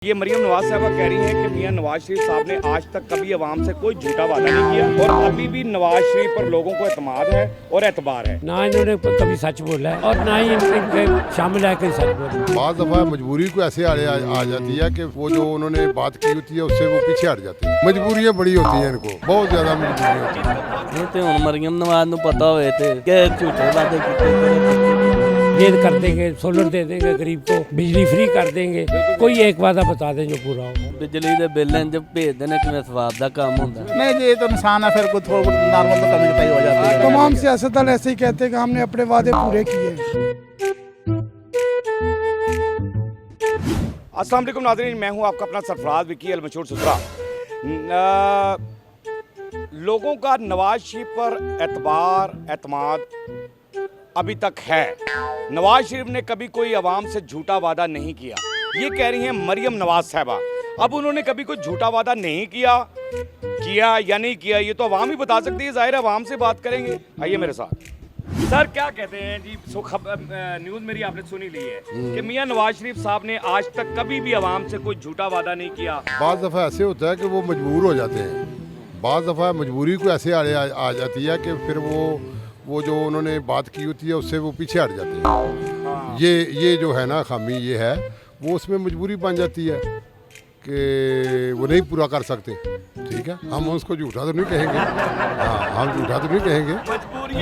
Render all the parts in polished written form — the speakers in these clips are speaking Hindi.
ये मरियम नवाज साहबा कह रही हैं कि मियां नवाज शरीफ साहब ने आज तक कभी अवाम से कोई झूठा वादा नहीं किया और अभी भी नवाज शरीफ पर लोगों को एतमाद है और एतबार है। ना इन्होंने कभी सच बोला है और ना ही इनके शामिल है कहीं सच बोला। बाज़ दफ़ा मजबूरी को ऐसे आ जाती है कि वो जो उन्होंने बात की होती है उससे वो पीछे हट जाते हैं। मजबूरियाँ बड़ी होती हैं, इनको बहुत ज़्यादा मजबूरियाँ होती हैं। ये तो हुण मरियम नवाज नूं पता होए ते कि झूठे वादे कीते ये कर देंगे, सोलर दे देंगे गरीब को, बिजली फ्री कर देंगे, कोई एक वादा बता दें जो पूरा हो। बिजली दे बिल इंज भेज देने किवें सवाब दा काम हुंदा। नहीं जी, ये तो इंसान है, फिर कोई थोड़ा बहुत नॉर्मल तो कमी कताई हो जाती है। तमाम सियासतदान ऐसे ही कहते हैं कि हमने अपने वादे पूरे किए। अस्सलाम वालेकुम नाज़रीन, मैं हूं आपका अपना सरफराज विकी अल मशहूर सुथरा। लोगों का नवाज शरीफ पर एतमाद अभी तक है। नवाज शरीफ ने कभी कोई अवाम से झूठा वादा नहीं किया, ये कह रही हैं मरियम नवाज साहबा। अब उन्होंने कभी कोई झूठा वादा नहीं किया या नहीं किया, ये तो अवाम ही बता सकती है। जाहिर है अवाम से बात करेंगे। आइए मेरे साथ। सर क्या कहते हैं जी, न्यूज़ मेरी आपने सुनी ली है कि मियां नवाज शरीफ साहब ने आज तक कभी भी अवाम से कोई झूठा वादा नहीं किया। बाज़ दफ़ा ऐसे होता है कि वो मजबूर हो जाते हैं। बाज़ दफ़ा मजबूरी को ऐसे आ जाती है कि फिर वो जो उन्होंने बात की होती है उससे वो पीछे हट जाते हैं। ये जो है ना खामी, ये है वो उसमें मजबूरी बन जाती है कि वो नहीं पूरा कर सकते। ठीक है, हम उसको झूठा तो नहीं कहेंगे, हाँ हम झूठा तो नहीं कहेंगे।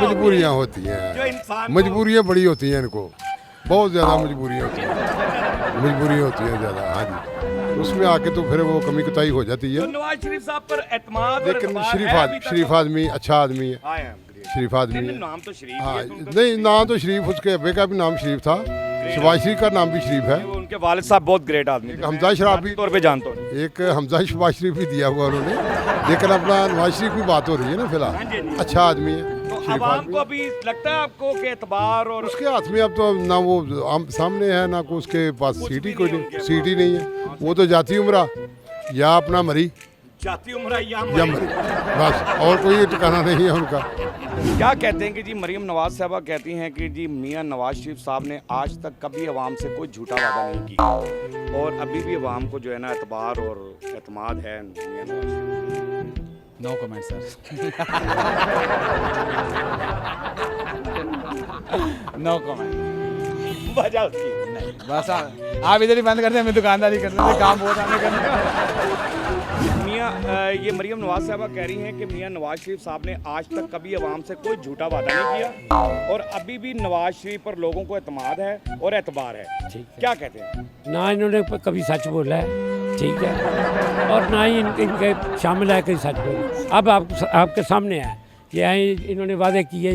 मजबूरियाँ होती हैं, मजबूरियाँ बड़ी होती हैं, इनको बहुत ज़्यादा मजबूरियाँ होती हैं ज़्यादा। हाँ जी, उसमें आके तो फिर वो कमी कताई हो जाती है। तो नवाज शरीफ साहब पर एतमाद, लेकिन शरीफ आदमी अच्छा आदमी है, शरीफ आदमी है। नाम तो शरीफ हाँ, है, नहीं नाम तो शरीफ, उसके अब्बे का भी नाम शरीफ था, शबाज शरीफ का नाम भी शरीफ है। उनके वालिद साहब बहुत ग्रेट आदमी थे, हमजा शराफ भी तौर पे जानता हूँ। एक हमजा शबाज शरीफ भी दिया हुआ उन्होंने, लेकिन अपना नवाज शरीफ की बात हो रही है ना फिलहाल। अच्छा आदमी है, तो अवाम को अभी लगता है आपको कि एतबार और उसके हाथ में अब तो ना वो सामने है ना को उसके पास सीट ही कोई नहीं, सीट ही नहीं है। वो तो जाती उम्र या अपना मरी जाती उम्र या मरी, बस और कोई ठिकाना नहीं है उनका। क्या कहते हैं कि जी मरियम नवाज साहबा कहती हैं कि जी मियां नवाज शरीफ साहब ने आज तक कभी अवाम से कोई झूठा वादा नहीं किया और अभी भी अवाम को जो है ना एतबार और एतमाद है Mian Nawaz Sharif. No comment sir. No comment. वजह उसकी नहीं, बस आप इधर ही बंद करते हैं, हमें दुकानदारी करते हैं, काम बहुत हमें करना। ये मरियम नवाज साहबा कह रही हैं कि मियां नवाज शरीफ साहब ने आज तक कभी अवाम से कोई झूठा वादा नहीं किया और अभी भी नवाज शरीफ पर लोगों को एतमाद है और एतबार है। क्या कहते हैं? ना इन्होंने कभी सच बोला है, ठीक है, और ना ही इनके शामिल है कहीं सच बोला। अब आपके सामने है कि इन्होंने वादे किए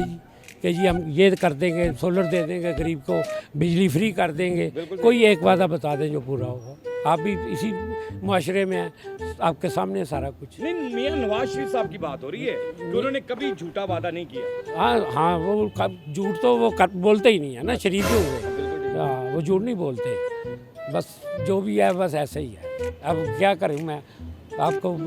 कि जी हम ये कर देंगे, सोलर दे देंगे गरीब को, बिजली फ्री कर देंगे, कोई एक वादा बता दें जो पूरा होगा। आप भी इसी मुआशरे में हैं, आपके सामने सारा कुछ। नहीं, मियां नवाज शरीफ साहब की बात हो रही है कि उन्होंने कभी झूठा वादा नहीं किया। हाँ वो झूठ तो वो बोलते ही नहीं है ना, शरीफ ही हुए। हाँ, वो झूठ नहीं बोलते, बस जो भी है बस ऐसे ही है। अब क्या करूँ मैं, आपको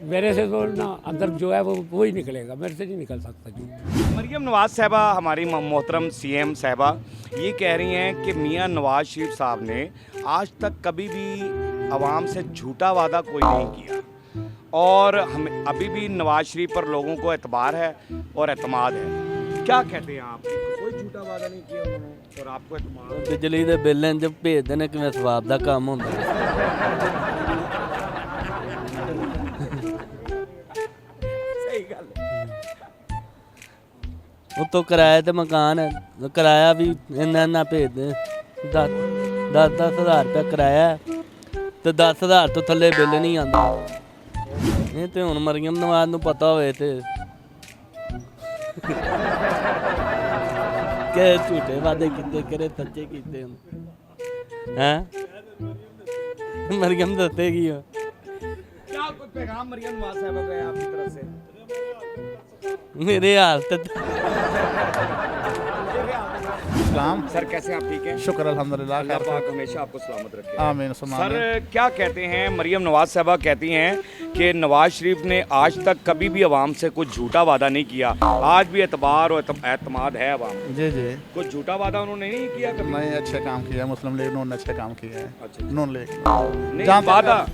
मेरे से तो ना अंदर जो है वो ही निकलेगा, मेरे से नहीं निकल सकता झूठ। मरियम नवाज साहबा, हमारी मोहतरम सीएम साहबा, ये कह रही हैं कि मियां नवाज शरीफ साहब ने आज तक कभी भी अवाम से झूठा वादा कोई नहीं किया और हम अभी भी नवाज शरीफ पर लोगों को एतबार है और एतमाद है। क्या कहते हैं आप? कोई झूठा वादा नहीं किया उन्होंने और आपको एतमाद? बिजली दे बिल इंज भेज देने किवें सवाब दा काम हुंदा। सही गल है। उतो किराए ते मकान है, किराया भी इन्ना भेज दे। 10,000 रुपया किराया ते 10,000 तो थल्ले बिल नहीं आंदा। ये तो हुण मरियम नवाज नूं पता होए ते कि झूठे वादे कीते किहड़े सच्चे कीते हैं। मरियम दस्सेगी क्या कोई पैगाम मरियम नवाज साहबा को है आपकी तरफ से? मेरे हाल ते अस्सलाम। सर कैसे हैं आप? ठीक हैं? शुक्र अल्हम्दुलिल्लाह। अल्लाह पाक हमेशा आपको सलामत रखे। आमीन सुम्मा आमीन। सर क्या कहते हैं, मरियम नवाज साहबा कहती हैं कि नवाज शरीफ ने आज तक कभी भी अवाम से कुछ झूठा वादा नहीं किया, आज भी एतबार और एतमाद है अवाम। जी जी। कुछ झूठा वादा उन्होंने नहीं किया कभी? नहीं, अच्छे काम किया मुस्लिम लीग ने, अच्छे काम किया है। अच्छा। नून लीग नहीं, जहाँ तक- वादा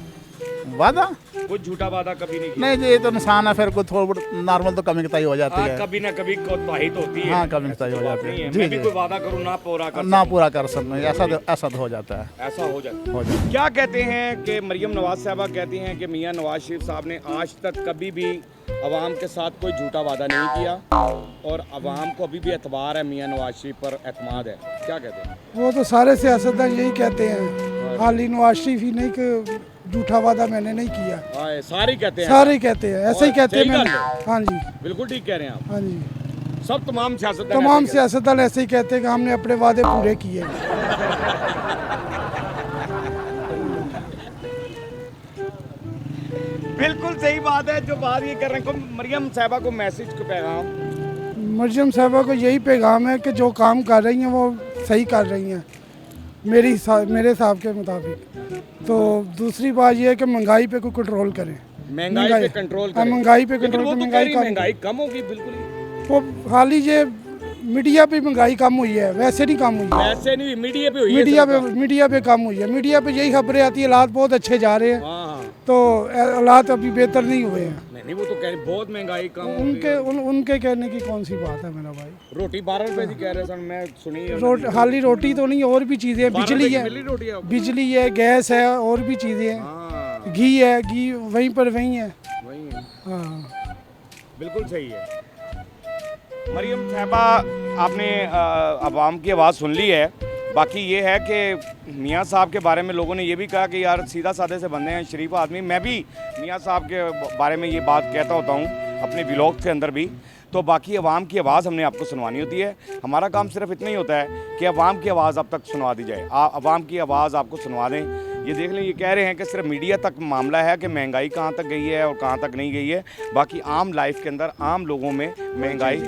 वादा कुछ झूठा वादा कभी नहीं किया? नहीं जी, ये तो इंसान है, फिर कुछ थोड़ा बहुत नॉर्मल तो कमी कताई हो जाती है। कभी ना कभी कोताही तो होती है। हाँ, कभी कताई हो ऐसी बात जाती है। नहीं जी, मैं भी जी। कोई वादा करूँ ना पूरा कर ना सकूं। पूरा कर सकते, ऐसा तो हो जाता है। ऐसा हो जाता हो जाता क्या कहते हैं कि मरियम नवाज साहबा कहती हैं कि मियां नवाज शरीफ साहब ने आज तक कभी भी अवाम के साथ कोई झूठा वादा नहीं किया और अवाम को अभी भी एतबार है, मियां नवाज शरीफ पर एतमाद है। क्या कहते हैं? वो तो सारे सियासतदान यही कहते हैं, खाली नवाज शरीफ ही नहीं कि झूठा वादा मैंने नहीं किया, हाँ, सारे कहते हैं। सारे कहते हैं, ऐसे ही कहते हैं। सही मैंने गल हाँ जी, बिल्कुल ठीक कह रहे हैं आप। हाँ जी, सब तमाम सियासतदान तमाम ऐसे सियासतदान ऐसे ही कहते हैं कि हमने अपने वादे पूरे किए हैं। कहते हैं। बिल्कुल सही बात है जो बात ये कर रहे हैं। मरियम साहबा को मैसेज को पैगाम? मरियम साहबा को यही पैगाम है कि जो काम कर रही हैं वो सही कर रही हैं मेरे हिसाब के मुताबिक। तो दूसरी बात यह है कि महंगाई पे कोई कंट्रोल करें। महंगाई पे कंट्रोल हाँ, करें। महंगाई पे लेकिन कंट्रोल वो करें, तो कह रही कम- महंगाई कम होगी बिल्कुल ही। वो खाली ये मीडिया पे महंगाई कम हुई है, वैसे नहीं कम हुई है। वैसे नहीं, मीडिया पे हुई है मीडिया पे कम हुई है। मीडिया पे यही खबरें आती है हालात बहुत अच्छे जा रहे हैं, हाँ। तो हालात अभी बेहतर नहीं हुए हैं। नहीं वो तो कह रहे बहुत महंगाई कम हो गई उनके है। उनके कहने की कौन सी बात है मेरा भाई। रोटी 12 रुपए की कह रहे सन, मैं सुनी है। खाली रोटी तो नहीं, और भी चीज़ें हैं, 12 बिजली रुपए है, की मिली रोटी आपको? बिजली है, गैस है, और भी चीज़ें हैं, हाँ, घी है, घी वहीं पर वहीं है। वही है। हाँ, बिल्कुल सही है। मरियम साहबा आपने अवाम की आवाज़ सुन ली है। बाकी ये है कि मियाँ साहब के बारे में लोगों ने ये भी कहा कि यार सीधा साधे से बंदे हैं, शरीफ आदमी। मैं भी मियाँ साहब के बारे में ये बात कहता होता हूँ अपने व्लॉग के अंदर भी। तो बाकी अवाम की आवाज़ हमने आपको सुनवानी होती है। हमारा काम सिर्फ इतना ही होता है कि अवाम की आवाज़ अब तक सुनवा दी जाए, अवाम की आवाज़ आपको सुनवा दें। ये देख लें, ये कह रहे हैं कि सिर्फ मीडिया तक मामला है कि महंगाई कहाँ तक गई है और कहाँ तक नहीं गई है। बाकी आम लाइफ के अंदर आम लोगों में महंगाई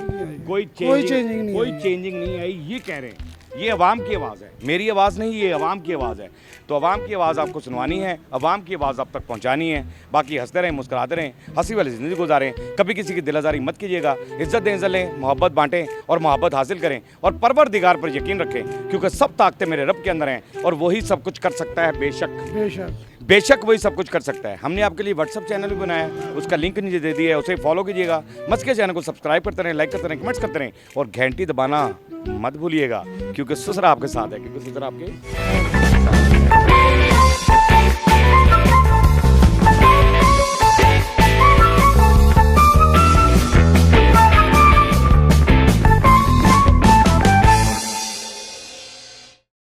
कोई चेंजिंग नहीं आई, ये कह रहे हैं। ये अवाम की आवाज़ है, मेरी आवाज़ नहीं, ये अवाम की आवाज़ है। तो अवाम की आवाज़ आपको सुनवानी है, अवाम की आवाज़ आप तक पहुंचानी है। बाकी हंसते रहें, मुस्कुराते रहें, हंसी वाली ज़िंदगी गुजारें। कभी किसी की दिल आज़ारी मत कीजिएगा। इज़्ज़त दें, इज़्ज़त लें, मोहब्बत बांटें और मोहब्बत हासिल करें और परवरदिगार पर यकीन रखें, क्योंकि सब ताकतें मेरे रब के अंदर हैं और वही सब कुछ कर सकता है। बेशक वही सब कुछ कर सकता है। हमने आपके लिए व्हाट्सअप चैनल भी बनाया है, उसका लिंक नीचे दे दिया है, उसे फॉलो कीजिएगा। मस्के चैनल को सब्सक्राइब करते रहें, लाइक करते रहें, कमेंट्स करते रहें और घंटी दबाना मत भूलिएगा, क्योंकि ससुर आपके साथ है, क्योंकि ससुर आपके